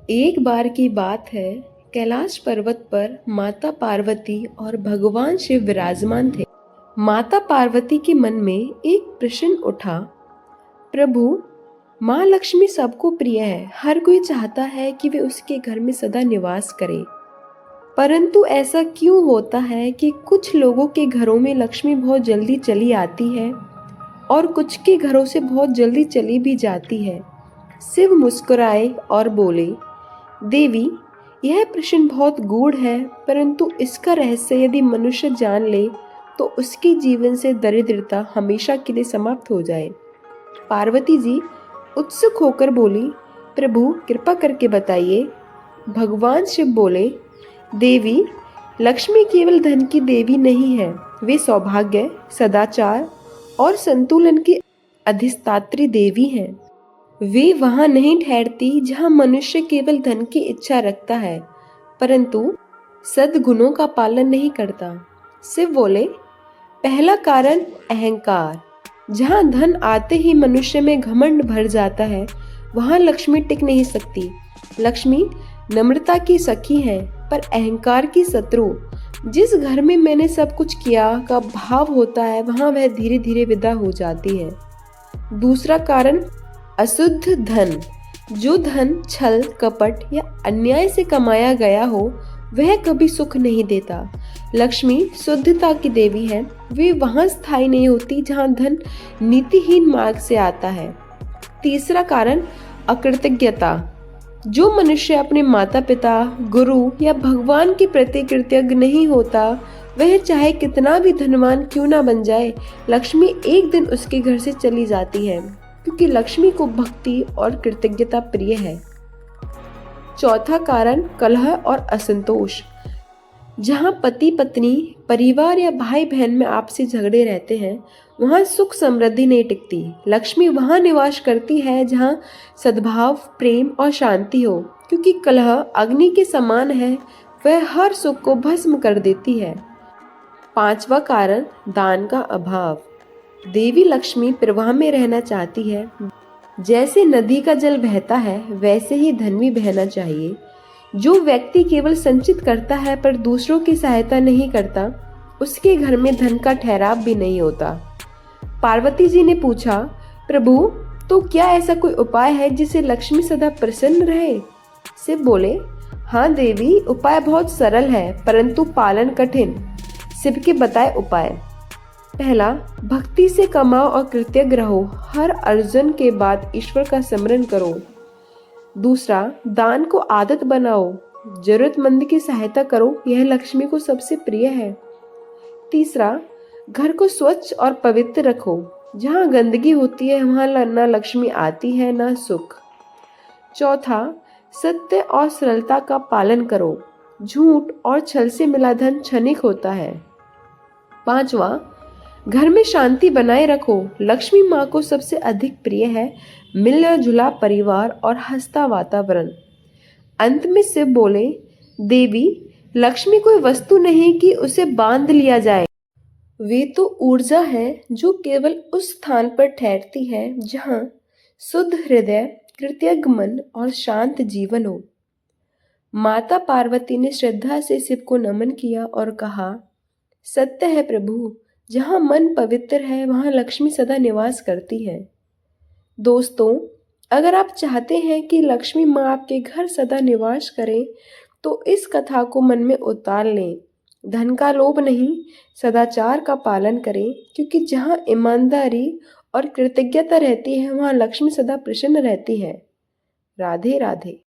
एक बार की बात है, कैलाश पर्वत पर माता पार्वती और भगवान शिव विराजमान थे। माता पार्वती के मन में एक प्रश्न उठा, प्रभु, माँ लक्ष्मी सबको प्रिय है, हर कोई चाहता है कि वे उसके घर में सदा निवास करे। परंतु ऐसा क्यों होता है कि कुछ लोगों के घरों में लक्ष्मी बहुत जल्दी चली आती है और कुछ के घरों से बहुत जल्दी चली भी जाती है। शिव मुस्कुराए और बोले, देवी, यह प्रश्न बहुत गूढ़ है, परंतु इसका रहस्य यदि मनुष्य जान ले तो उसके जीवन से दरिद्रता हमेशा के लिए समाप्त हो जाए। पार्वती जी उत्सुक होकर बोली, प्रभु कृपा करके बताइए। भगवान शिव बोले, देवी, लक्ष्मी केवल धन की देवी नहीं है, वे सौभाग्य, सदाचार और संतुलन की अधिष्ठात्री देवी हैं। वे वहां नहीं ठहरती जहां मनुष्य केवल धन की इच्छा रखता है परंतु सद्गुणों का पालन नहीं करता। शिव बोले, पहला कारण अहंकार। जहां धन आते ही मनुष्य में घमंड भर जाता है वहां लक्ष्मी टिक नहीं सकती। लक्ष्मी नम्रता की सखी है पर अहंकार की शत्रु। जिस घर में मैंने सब कुछ किया का भाव होता है वहां वह धीरे धीरे विदा हो जाती है। दूसरा कारण अशुद्ध धन। जो धन छल कपट या अन्याय से कमाया गया हो वह कभी सुख नहीं देता। लक्ष्मी शुद्धता की देवी है, वे वहां स्थायी नहीं होती जहां धन नीतिहीन मार्ग से आता है। तीसरा कारण अकृतज्ञता। जो मनुष्य अपने माता पिता, गुरु या भगवान के प्रति कृतज्ञ नहीं होता वह चाहे कितना भी धनवान क्यों ना बन जाए, लक्ष्मी एक दिन उसके घर से चली जाती है, क्योंकि लक्ष्मी को भक्ति और कृतज्ञता प्रिय है। चौथा कारण कलह और असंतोष। जहाँ पति पत्नी, परिवार या भाई बहन में आपसी झगड़े रहते हैं वहाँ सुख समृद्धि नहीं टिकती। लक्ष्मी वहाँ निवास करती है जहाँ सद्भाव, प्रेम और शांति हो, क्योंकि कलह अग्नि के समान है, वह हर सुख को भस्म कर देती है। पांचवा कारण दान का अभाव। देवी लक्ष्मी प्रवाह में रहना चाहती है। जैसे नदी का जल बहता है वैसे ही धन भी बहना चाहिए। जो व्यक्ति केवल संचित करता है पर दूसरों की सहायता नहीं करता उसके घर में धन का ठहराव भी नहीं होता। पार्वती जी ने पूछा, प्रभु, तो क्या ऐसा कोई उपाय है जिससे लक्ष्मी सदा प्रसन्न रहे? शिव बोले, हाँ देवी, उपाय बहुत सरल है परंतु पालन कठिन। शिव के बताए उपाय। पहला, भक्ति से कमाओ और कृतज्ञ रहो, हर अर्जन के बाद ईश्वर का स्मरण करो। दूसरा, दान को आदत बनाओ, जरूरतमंद की सहायता करो, यह लक्ष्मी को सबसे प्रिय है। तीसरा, घर को स्वच्छ और पवित्र रखो, जहाँ गंदगी होती है वहाँ ना लक्ष्मी आती है ना सुख। चौथा, सत्य और सरलता का पालन करो, झूठ और छल से मिला धन क्षणिक होता है। पांचवा, घर में शांति बनाए रखो, लक्ष्मी माँ को सबसे अधिक प्रिय है मिलना जुला परिवार और हंसता वातावरण। अंत में शिव बोले, देवी, लक्ष्मी कोई वस्तु नहीं कि उसे बांध लिया जाए, वे तो ऊर्जा है जो केवल उस स्थान पर ठहरती है जहाँ शुद्ध हृदय, कृतज्ञ मन और शांत जीवन हो। माता पार्वती ने श्रद्धा से शिव को नमन किया और कहा, सत्य है प्रभु, जहाँ मन पवित्र है वहाँ लक्ष्मी सदा निवास करती है। दोस्तों, अगर आप चाहते हैं कि लक्ष्मी माँ आपके घर सदा निवास करे तो इस कथा को मन में उतार लें। धन का लोभ नहीं, सदाचार का पालन करें, क्योंकि जहाँ ईमानदारी और कृतज्ञता रहती है वहाँ लक्ष्मी सदा प्रसन्न रहती है। राधे राधे।